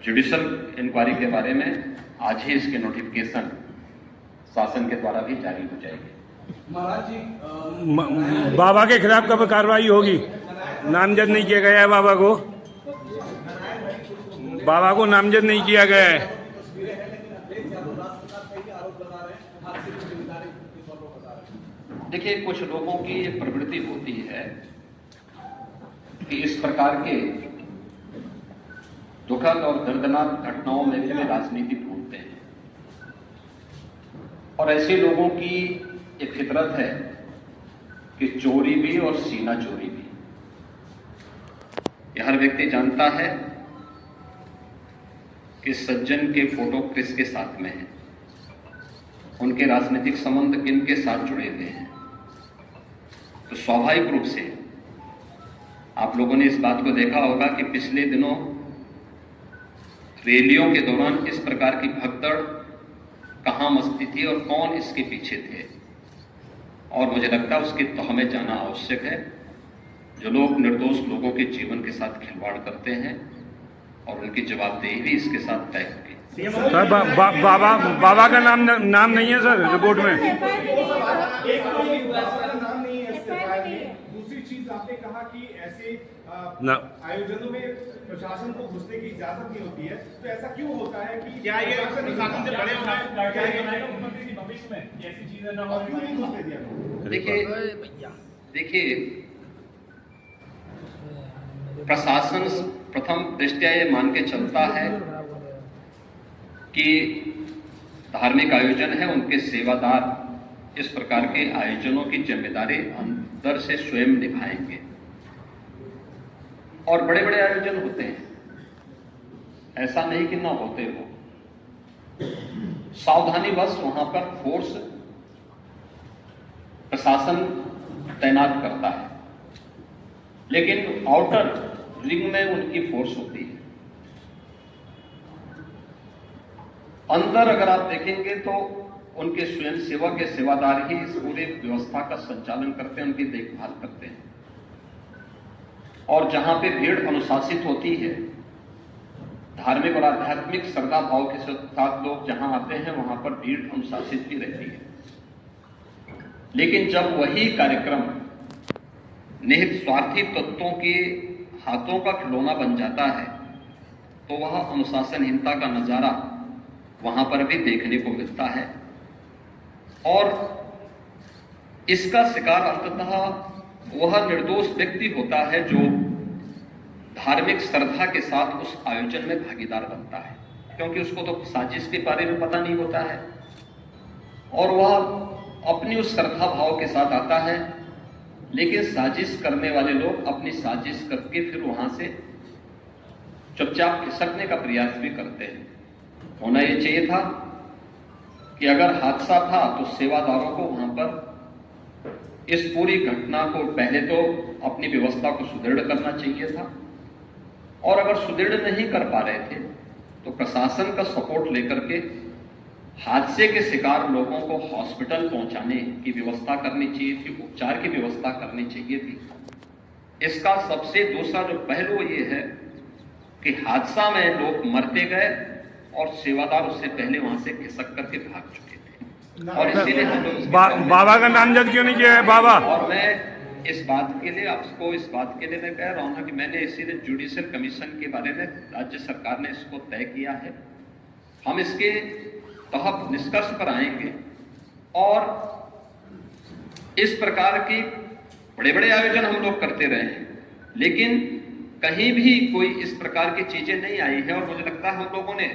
Judicial inquiry के बारे में आज ही इसके नोटिफिकेशन शासन के द्वारा भी जारी हो जाएगी। महाराज जी, बाबा के खिलाफ कब कार्रवाई होगी? नामजद नहीं किया गया है बाबा को नामजद नहीं किया गया है। देखिए, कुछ लोगों की ये प्रवृत्ति होती है कि इस प्रकार के दुखद और दर्दनाक घटनाओं में भी वे राजनीति ढूंढते हैं, और ऐसे लोगों की एक फितरत है कि चोरी भी और सीना चोरी भी। यह हर व्यक्ति जानता है कि सज्जन के फोटो किसके साथ में है, उनके राजनीतिक संबंध किन के साथ जुड़े हुए हैं। तो स्वाभाविक रूप से आप लोगों ने इस बात को देखा होगा कि पिछले दिनों रैलियों के दौरान इस प्रकार की भगदड़ कहां मचती थी और कौन इसके पीछे थे, और मुझे लगता है उसकी तह में जाना आवश्यक है। जो लोग निर्दोष लोगों के जीवन के साथ खिलवाड़ करते हैं और उनकी जवाबदेही भी इसके साथ तय होगी। सर बाबा का नाम नहीं है सर रिपोर्ट में। दूसरी चीज आपने कहा कि ऐसे आयोजनों में प्रशासन को घुसने की इजाजत नहीं होती है, तो ऐसा क्यों होता है कि क्या ये प्रशासन से बड़े मुख्यमंत्री की भविष्य में ऐसी चीजें न हो? देखिए, प्रशासन प्रथम दृष्टया ये मान के चलता है कि धार्मिक आयोजन है, उनके सेवादार इस प्रकार के आयोजनों की जिम्मेदारी अंदर से स्वयं निभाएंगे। और बड़े बड़े आयोजन होते हैं, ऐसा नहीं कि ना होते हो, सावधानीवश वहां पर फोर्स प्रशासन तैनात करता है, लेकिन आउटर रिंग में उनकी फोर्स होती है। अंदर अगर आप देखेंगे तो उनके स्वयंसेवक या सेवादार ही इस पूरे व्यवस्था का संचालन करते हैं, उनकी देखभाल करते हैं। और जहां पे भीड़ अनुशासित होती है, धार्मिक और आध्यात्मिक श्रद्धा भाव के साथ लोग जहां आते हैं, वहां पर भीड़ अनुशासित भी रहती है। लेकिन जब वही कार्यक्रम निहित स्वार्थी तत्वों के हाथों का खिलौना बन जाता है, तो वह अनुशासनहीनता का नजारा वहां पर भी देखने को मिलता है। और इसका शिकार अंततः वह निर्दोष व्यक्ति होता है जो धार्मिक श्रद्धा के साथ उस आयोजन में भागीदार बनता है, क्योंकि उसको तो साजिश के बारे में पता नहीं होता है, और वह अपनी उस श्रद्धा भाव के साथ आता है। लेकिन साजिश करने वाले लोग अपनी साजिश करके फिर वहां से चुपचाप खिसकने का प्रयास भी करते हैं। होना यह चाहिए था कि अगर हादसा था तो सेवादारों को वहां पर इस पूरी घटना को पहले तो अपनी व्यवस्था को सुदृढ़ करना चाहिए था, और अगर सुदृढ़ नहीं कर पा रहे थे तो प्रशासन का सपोर्ट लेकर के हादसे के शिकार लोगों को हॉस्पिटल पहुंचाने की व्यवस्था करनी चाहिए थी, उपचार की व्यवस्था करनी चाहिए थी। इसका सबसे दूसरा जो पहलू ये है कि हादसा में लोग मरते गए और सेवादार उससे पहले वहां से खिसक करके भाग चुके थे, और इसीलिए हम लोग बाबा का नामजद क्यों नहीं किया है बाबा? और मैं इस बात के लिए आपको इस बात के लिए मैं कह रहा हूं कि मैंने इसीलिए जुडिशियल कमीशन के बारे में राज्य सरकार ने इसको तय किया है। हम इसके तहत निष्कर्ष पर आएंगे, और इस प्रकार की बड़े बड़े आयोजन हम लोग करते रहे हैं, लेकिन कहीं भी कोई इस प्रकार की चीजें नहीं आई है। और मुझे लगता है हम लोगों ने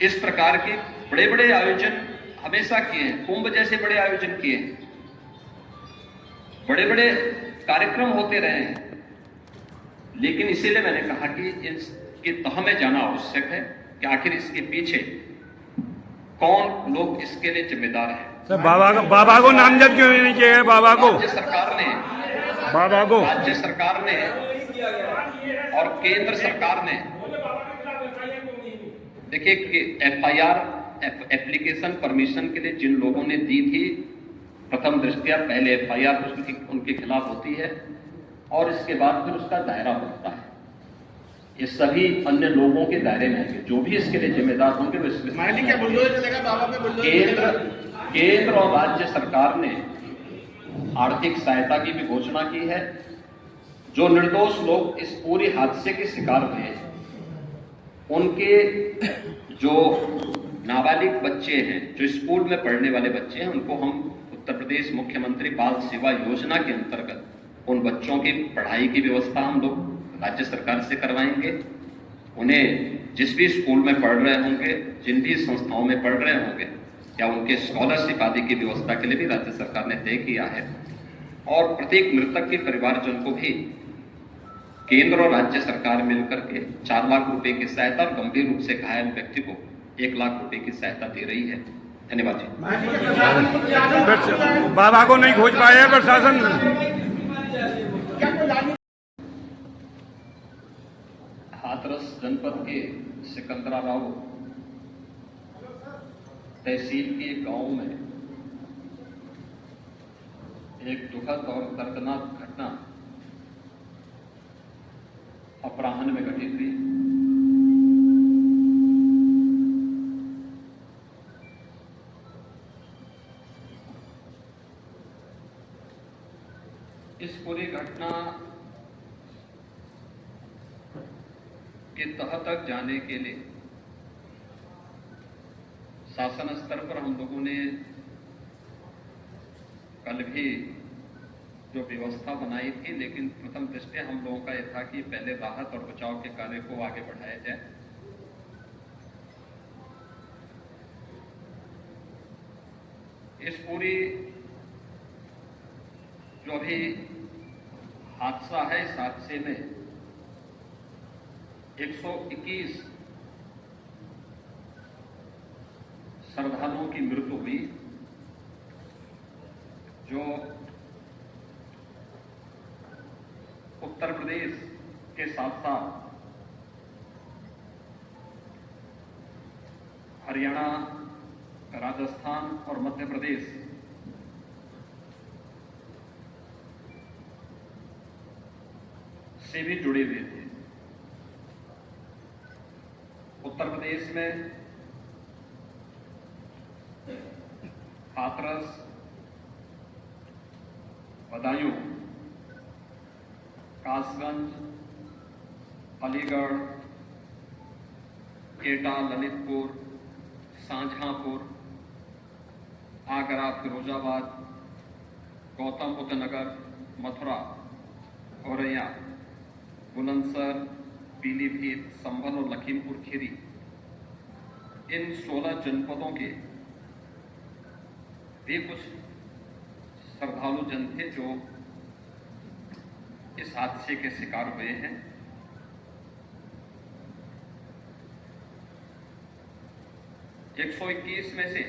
इस प्रकार के बड़े बड़े आयोजन हमेशा किए हैं, कुंभ जैसे बड़े आयोजन किए हैं, बड़े बड़े कार्यक्रम होते रहे हैं। लेकिन इसीलिए मैंने कहा कि इसकी तह में जाना आवश्यक है कि आखिर इसके पीछे कौन लोग इसके लिए जिम्मेदार हैं। सर बाबा को नामजद क्यों नहीं किया है? बाबा को राज्य सरकार ने और केंद्र सरकार ने, देखिए कि FIR एप्लीकेशन परमिशन के लिए जिन लोगों ने दी थी, प्रथम दृष्टया पहले FIR उनके खिलाफ होती है और इसके बाद फिर उसका दायरा बढ़ता है। ये सभी अन्य लोगों के दायरे में आएंगे। जो भी इसके लिए जिम्मेदार होंगे वो इसके मायाली क्या बुलडोजर चलेगा बाबा पे बुलडोजर केंद्र और राज्य सरकार ने आर्थिक सहायता की भी घोषणा की है। जो निर्दोष लोग इस पूरे हादसे के शिकार हुए हैं, उनके जो नाबालिग बच्चे हैं, जो स्कूल में पढ़ने वाले बच्चे हैं, उनको हम उत्तर प्रदेश मुख्यमंत्री बाल सेवा योजना के अंतर्गत उन बच्चों की पढ़ाई की व्यवस्था हम लोग राज्य सरकार से करवाएंगे। उन्हें जिस भी स्कूल में पढ़ रहे होंगे, जिन भी संस्थाओं में पढ़ रहे होंगे, या उनके स्कॉलरशिप आदि की व्यवस्था के लिए भी राज्य सरकार ने तय किया है। और प्रत्येक मृतक के परिवारजन को भी केंद्र और राज्य सरकार मिलकर के 4 लाख रुपए की सहायता और गंभीर रूप से घायल व्यक्ति को 1 लाख रुपए की सहायता दे रही है। धन्यवाद जी। बाबा को नहीं खोज पाया है प्रशासन। हाथरस जनपद के सिकंदरा राव तहसील के गांव में एक दुखद और दर्दनाक घटना अपराह्न में घटित हुई। इस पूरी घटना के तह तक जाने के लिए शासन स्तर पर हम लोगों ने कल भी जो व्यवस्था बनाई थी, लेकिन प्रथम दृष्टया हम लोगों का यह था कि पहले राहत और बचाव के कार्य को आगे बढ़ाया जाए। इस पूरी जो अभी हादसा है, इस हादसे में 121 श्रद्धालुओं की मृत्यु हुई, जो उत्तर प्रदेश के साथ साथ हरियाणा, राजस्थान और मध्य प्रदेश से भी जुड़े हुए थे। उत्तर प्रदेश में हाथरस, बदायूं, कासगंज, अलीगढ़, एटा, ललितपुर, शाहजहांपुर, आगरा, फिरोजाबाद, गौतम बुद्ध नगर, मथुरा, औरैया, बुलंदशहर, पीलीभीत, संभल और लखीमपुर खीरी, इन 16 जनपदों के भी कुछ श्रद्धालु जन थे जो इस हादसे के शिकार हुए हैं। एक 121 में से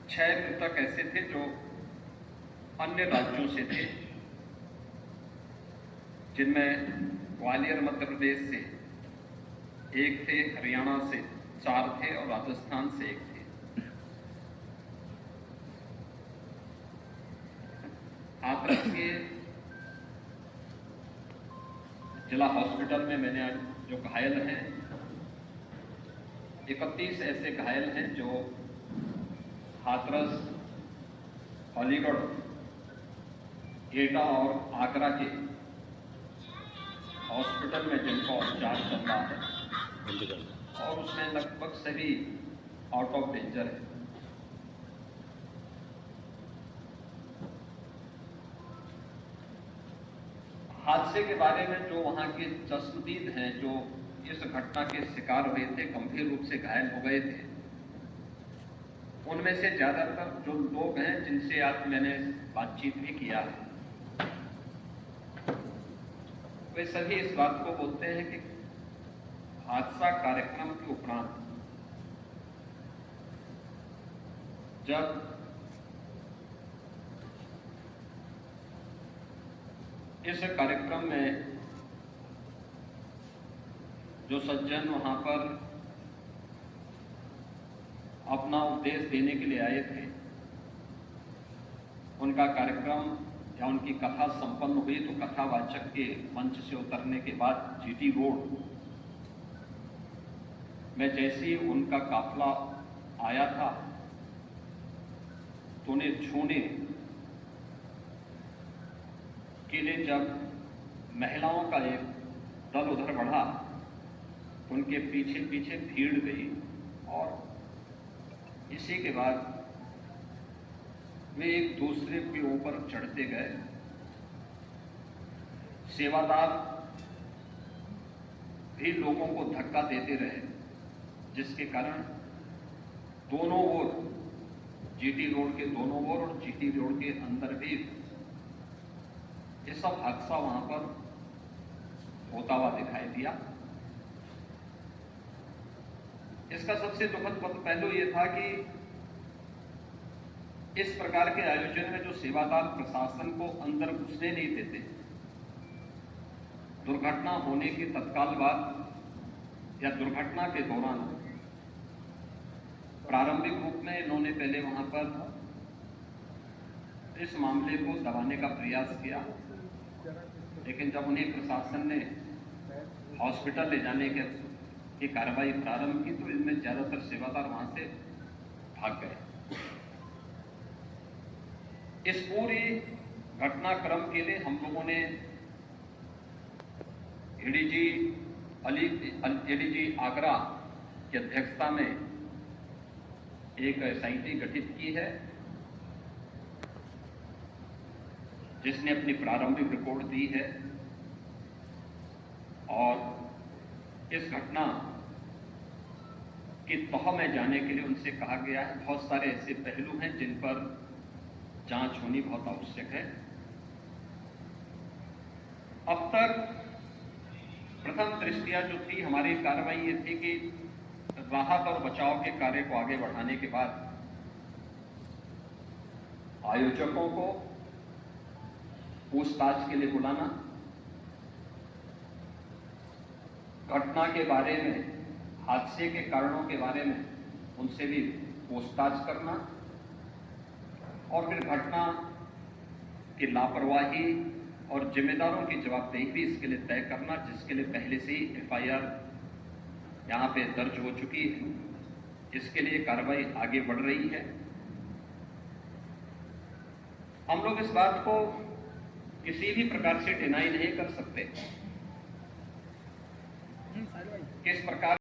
6 मृतक ऐसे थे जो अन्य राज्यों से थे, जिनमें ग्वालियर मध्य प्रदेश से 1 थे, हरियाणा से 4 थे और राजस्थान से 1 थे। हाथरस के जिला हॉस्पिटल में मैंने आज जो घायल हैं, 31 ऐसे घायल हैं जो हाथरस, अलीगढ़, एटा और आगरा के हॉस्पिटल में जिनका उपचार चल रहा है, और उसमें लगभग सभी आउट ऑफ डेंजर है। हादसे के बारे में जो वहां के चश्मदीद हैं, जो इस घटना के शिकार हुए थे, गंभीर रूप से घायल हो गए थे, उनमें से ज्यादातर जो लोग हैं जिनसे आज मैंने बातचीत भी किया है, वे सभी इस बात को बोलते हैं कि हादसा कार्यक्रम के उपरांत जब इस कार्यक्रम में जो सज्जन वहां पर अपना उपदेश देने के लिए आए थे, उनका कार्यक्रम या उनकी कथा संपन्न हुई तो कथावाचक के मंच से उतरने के बाद जीटी रोड में जैसे ही उनका काफिला आया था तो उन्हें छूने के लिए जब महिलाओं का एक दल उधर बढ़ा तो उनके पीछे पीछे भीड़ गई और इसी के बाद वे एक दूसरे के ऊपर चढ़ते गए। सेवादार भी लोगों को धक्का देते रहे, जिसके कारण दोनों ओर, जीटी रोड के दोनों ओर और जीटी रोड के अंदर भी ये सब हादसा वहां पर होता हुआ दिखाई दिया। इसका सबसे दुखद पहलू ये था कि इस प्रकार के आयोजन में जो सेवादार प्रशासन को अंदर घुसने नहीं देते, दुर्घटना होने के तत्काल बाद या दुर्घटना के दौरान प्रारंभिक रूप में इन्होंने पहले वहां पर इस मामले को दबाने का प्रयास किया, लेकिन जब उन्हें प्रशासन ने हॉस्पिटल ले जाने की कार्रवाई प्रारंभ की तो इनमें ज्यादातर सेवादार वहां से भाग गए। इस पूरी घटनाक्रम के लिए हम लोगों ने एडीजी आगरा की अध्यक्षता में एक एसआईटी गठित की है, जिसने अपनी प्रारंभिक रिपोर्ट दी है और इस घटना की तह में जाने के लिए उनसे कहा गया है। बहुत सारे ऐसे पहलू हैं जिन पर जांच होनी बहुत आवश्यक है। अब तक प्रथम दृष्टया जो थी हमारी कार्रवाई ये थी कि राहत और बचाव के कार्य को आगे बढ़ाने के बाद आयोजकों को पूछताछ के लिए बुलाना, घटना के बारे में, हादसे के कारणों के बारे में उनसे भी पूछताछ करना और फिर घटना की लापरवाही और जिम्मेदारों की जवाबदेही भी इसके लिए तय करना, जिसके लिए पहले से ही एफआईआर यहां पे दर्ज हो चुकी है। इसके लिए कार्रवाई आगे बढ़ रही है। हम लोग इस बात को किसी भी प्रकार से डिनाई नहीं कर सकते कि इस प्रकार